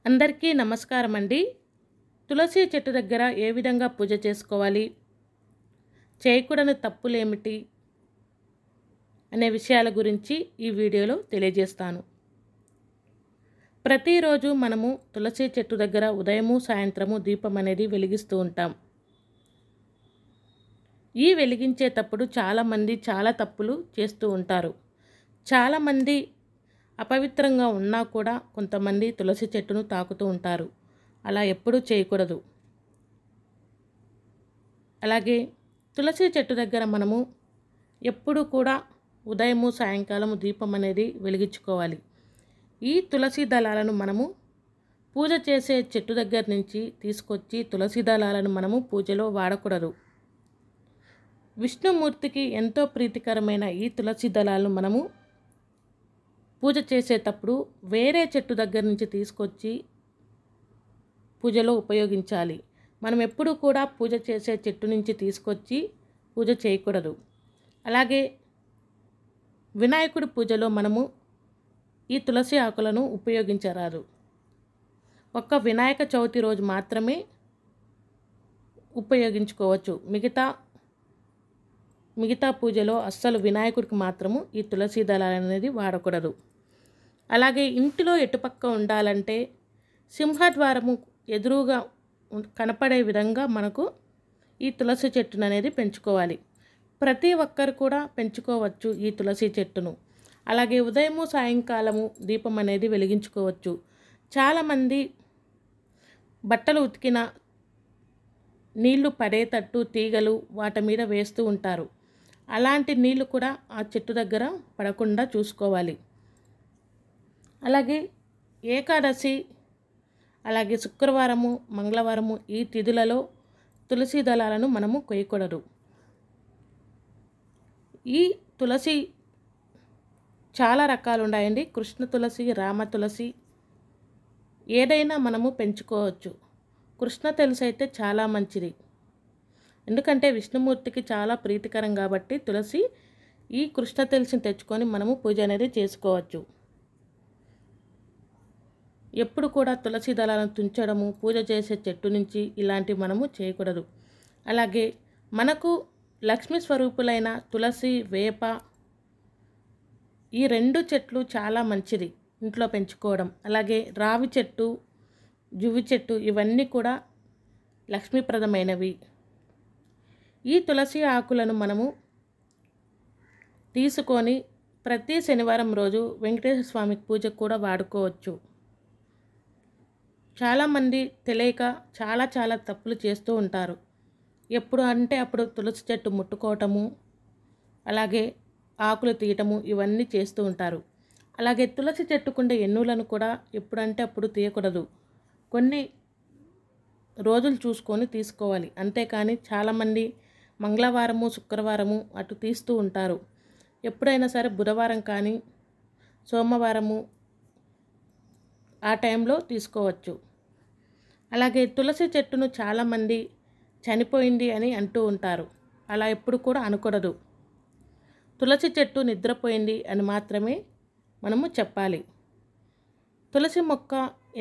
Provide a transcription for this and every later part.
అందరికీ నమస్కారం అండి. తులసి చెట్టు దగ్గర ఏ విధంగా పూజ చేసుకోవాలి, చేయకూడని తప్పులేమిటి అనే విషయాల గురించి ఈ వీడియోలో తెలియజేస్తాను. ప్రతిరోజు మనము తులసి చెట్టు దగ్గర ఉదయము సాయంత్రము దీపం అనేది వెలిగిస్తూ ఉంటాం. ఈ వెలిగించేటప్పుడు చాలామంది చాలా తప్పులు చేస్తూ ఉంటారు. చాలామంది అపవిత్రంగా ఉన్నా కూడా కొంతమంది తులసి చెట్టును తాకుతూ ఉంటారు. అలా ఎప్పుడూ చేయకూడదు. అలాగే తులసి చెట్టు దగ్గర మనము ఎప్పుడు కూడా ఉదయము సాయంకాలము దీపం అనేది వెలిగించుకోవాలి. ఈ తులసి దళాలను మనము పూజ చేసే చెట్టు దగ్గర నుంచి తీసుకొచ్చి తులసి దళాలను మనము పూజలో వాడకూడదు. విష్ణుమూర్తికి ఎంతో ప్రీతికరమైన ఈ తులసి దళాలను మనము పూజ చేసేటప్పుడు వేరే చెట్టు దగ్గర నుంచి తీసుకొచ్చి పూజలో ఉపయోగించాలి. మనం ఎప్పుడు కూడా పూజ చేసే చెట్టు నుంచి తీసుకొచ్చి పూజ చేయకూడదు. అలాగే వినాయకుడి పూజలో మనము ఈ తులసి ఆకులను ఉపయోగించరాదు. ఒక్క వినాయక చవితి రోజు మాత్రమే ఉపయోగించుకోవచ్చు. మిగతా పూజలో అస్సలు వినాయకుడికి మాత్రము ఈ తులసి దళాలు అనేది వాడకూడదు. అలాగే ఇంటిలో ఎటుపక్క ఉండాలంటే సింహద్వారము ఎదురుగా కనపడే విధంగా మనకు ఈ తులసి చెట్టును అనేది పెంచుకోవాలి. ప్రతి ఒక్కరు కూడా పెంచుకోవచ్చు ఈ తులసి చెట్టును. అలాగే ఉదయము సాయంకాలము దీపం అనేది వెలిగించుకోవచ్చు. చాలామంది బట్టలు ఉతికిన నీళ్లు పడేటట్టు తీగలు వాటి మీద వేస్తూ ఉంటారు. అలాంటి నీళ్లు కూడా ఆ చెట్టు దగ్గర పడకుండా చూసుకోవాలి. అలాగే ఏకాదశి, అలాగే శుక్రవారము, మంగళవారము ఈ తిథులలో తులసి దళాలను మనము కొయ్యకూడదు. ఈ తులసి చాలా రకాలు ఉన్నాయండి. కృష్ణ తులసి, రామ తులసి ఏదైనా మనము పెంచుకోవచ్చు. కృష్ణ తులసి అయితే చాలా మంచిది. ఎందుకంటే విష్ణుమూర్తికి చాలా ప్రీతికరం కాబట్టి తులసి ఈ కృష్ణ తులసిని తెచ్చుకొని మనము పూజ అనేది చేసుకోవచ్చు. ఎప్పుడు కూడా తులసి దళాలను తుంచడము, పూజ చేసే చెట్టు నుంచి ఇలాంటివి మనము చేయకూడదు. అలాగే మనకు లక్ష్మీ స్వరూపులైన తులసి, వేప ఈ రెండు చెట్లు చాలా మంచిది ఇంట్లో పెంచుకోవడం. అలాగే రావి చెట్టు, జువ్వి చెట్టు ఇవన్నీ కూడా లక్ష్మీప్రదమైనవి. ఈ తులసి ఆకులను మనము తీసుకొని ప్రతి శనివారం రోజు వెంకటేశ్వర స్వామికి పూజకు కూడా వాడుకోవచ్చు. చాలామంది తెలియక చాలా తప్పులు చేస్తూ ఉంటారు. ఎప్పుడు అంటే అప్పుడు తులసి చెట్టు ముట్టుకోవటము, అలాగే ఆకులు తీయటము ఇవన్నీ చేస్తూ ఉంటారు. అలాగే తులసి చెట్టుకుండే ఎన్నులను కూడా ఎప్పుడంటే అప్పుడు తీయకూడదు. కొన్ని రోజులు చూసుకొని తీసుకోవాలి. అంతేకాని చాలామంది మంగళవారము, శుక్రవారము అటు తీస్తూ ఉంటారు. ఎప్పుడైనా సరే బుధవారం కానీ సోమవారము ఆ టైంలో తీసుకోవచ్చు. అలాగే తులసి చెట్టును చాలామంది చనిపోయింది అని అంటూ ఉంటారు. అలా ఎప్పుడు కూడా అనకూడదు. తులసి చెట్టు నిద్రపోయింది అని మాత్రమే మనము చెప్పాలి. తులసి మొక్క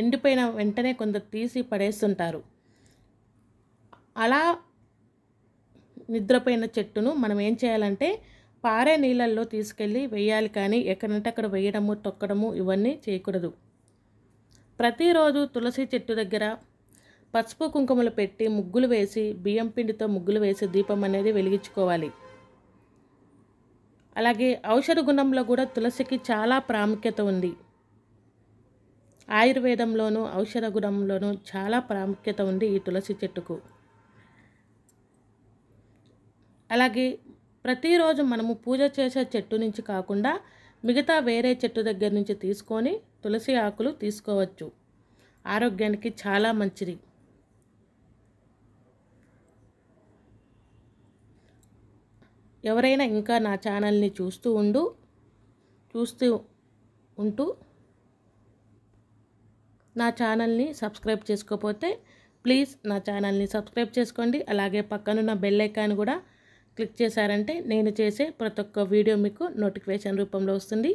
ఎండిపోయిన వెంటనే కొందరు తీసి పడేస్తుంటారు. అలా నిద్రపోయిన చెట్టును మనం ఏం చేయాలంటే పారే నీళ్ళల్లో తీసుకెళ్ళి వేయాలి. కానీ ఎక్కడంటే అక్కడ వేయడము, తొక్కడము ఇవన్నీ చేయకూడదు. ప్రతిరోజు తులసి చెట్టు దగ్గర పసుపు కుంకుమలు పెట్టి ముగ్గులు వేసి, బియ్యం పిండితో ముగ్గులు వేసి దీపం అనేది వెలిగించుకోవాలి. అలాగే ఔషధ గుణంలో కూడా తులసికి చాలా ప్రాముఖ్యత ఉంది. ఆయుర్వేదంలోనూ ఔషధ గుణంలోనూ చాలా ప్రాముఖ్యత ఉంది ఈ తులసి చెట్టుకు. అలాగే ప్రతిరోజు మనము పూజ చేసే చెట్టు నుంచి కాకుండా మిగతా వేరే చెట్టు దగ్గర నుంచి తీసుకొని తులసి ఆకులు తీసుకోవచ్చు. ఆరోగ్యానికి చాలా మంచిది. ఎవరైనా ఇంకా నా ఛానల్ని చూస్తూ ఉంటూ నా ఛానల్ని సబ్స్క్రైబ్ చేసుకోకపోతే ప్లీజ్ నా ఛానల్ని సబ్స్క్రైబ్ చేసుకోండి. అలాగే పక్కనున్న బెల్ ఐకాన్ కూడా క్లిక్ చేశారంటే నేను చేసే ప్రతి ఒక్క వీడియో మీకు నోటిఫికేషన్ రూపంలో వస్తుంది.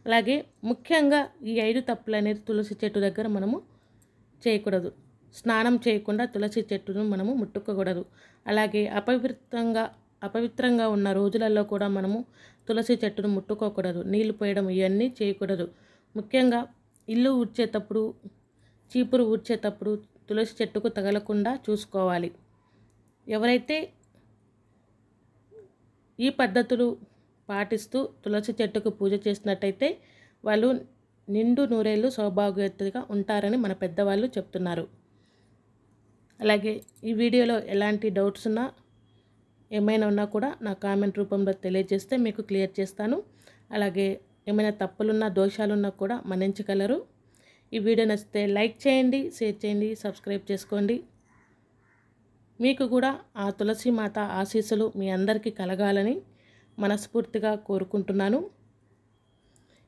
అలాగే ముఖ్యంగా ఈ 5 తప్పులు అనేది తులసి చెట్టు దగ్గర మనము చేయకూడదు. స్నానం చేయకుండా తులసి చెట్టును మనము ముట్టుకోకూడదు. అలాగే అపవిత్రంగా ఉన్న రోజులలో కూడా మనము తులసి చెట్టును ముట్టుకోకూడదు. నీళ్లు పోయడం ఇవన్నీ చేయకూడదు. ముఖ్యంగా ఇల్లు ఊడ్చేటప్పుడు, చీపురు ఊడ్చేటప్పుడు తులసి చెట్టుకు తగలకుండా చూసుకోవాలి. ఎవరైతే ఈ పద్ధతులు పాటిస్తూ తులసి చెట్టుకు పూజ చేసినట్టయితే వాళ్ళు నిండు నూరేళ్ళు సౌభాగ్యవతిగా ఉంటారని మన పెద్దవాళ్ళు చెప్తున్నారు. అలాగే ఈ వీడియోలో ఎలాంటి డౌట్స్ ఉన్నా ఏమైనా ఉన్నా కూడా నా కామెంట్ రూపంలో తెలియజేస్తే మీకు క్లియర్ చేస్తాను. అలాగే ఏమైనా తప్పులున్నా దోషాలున్నా కూడా మన్నించగలరు. ఈ వీడియో నచ్చితే లైక్ చేయండి, షేర్ చేయండి, సబ్స్క్రైబ్ చేసుకోండి. మీకు కూడా ఆ తులసి మాత ఆశీస్సులు మీ అందరికీ కలగాలని మనస్ఫూర్తిగా కోరుకుంటున్నాను.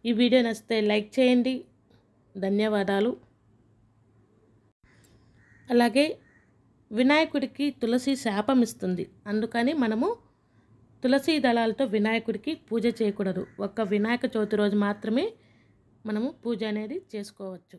ఈ వీడియో నచ్చితే లైక్ చేయండి. ధన్యవాదాలు. అలాగే వినాయకుడికి తులసి శాపం ఇస్తుంది. అందుకని మనము తులసి దళాలతో వినాయకుడికి పూజ చేయకూడదు. ఒక్క వినాయక చవితి రోజు మాత్రమే మనము పూజ అనేది చేసుకోవచ్చు.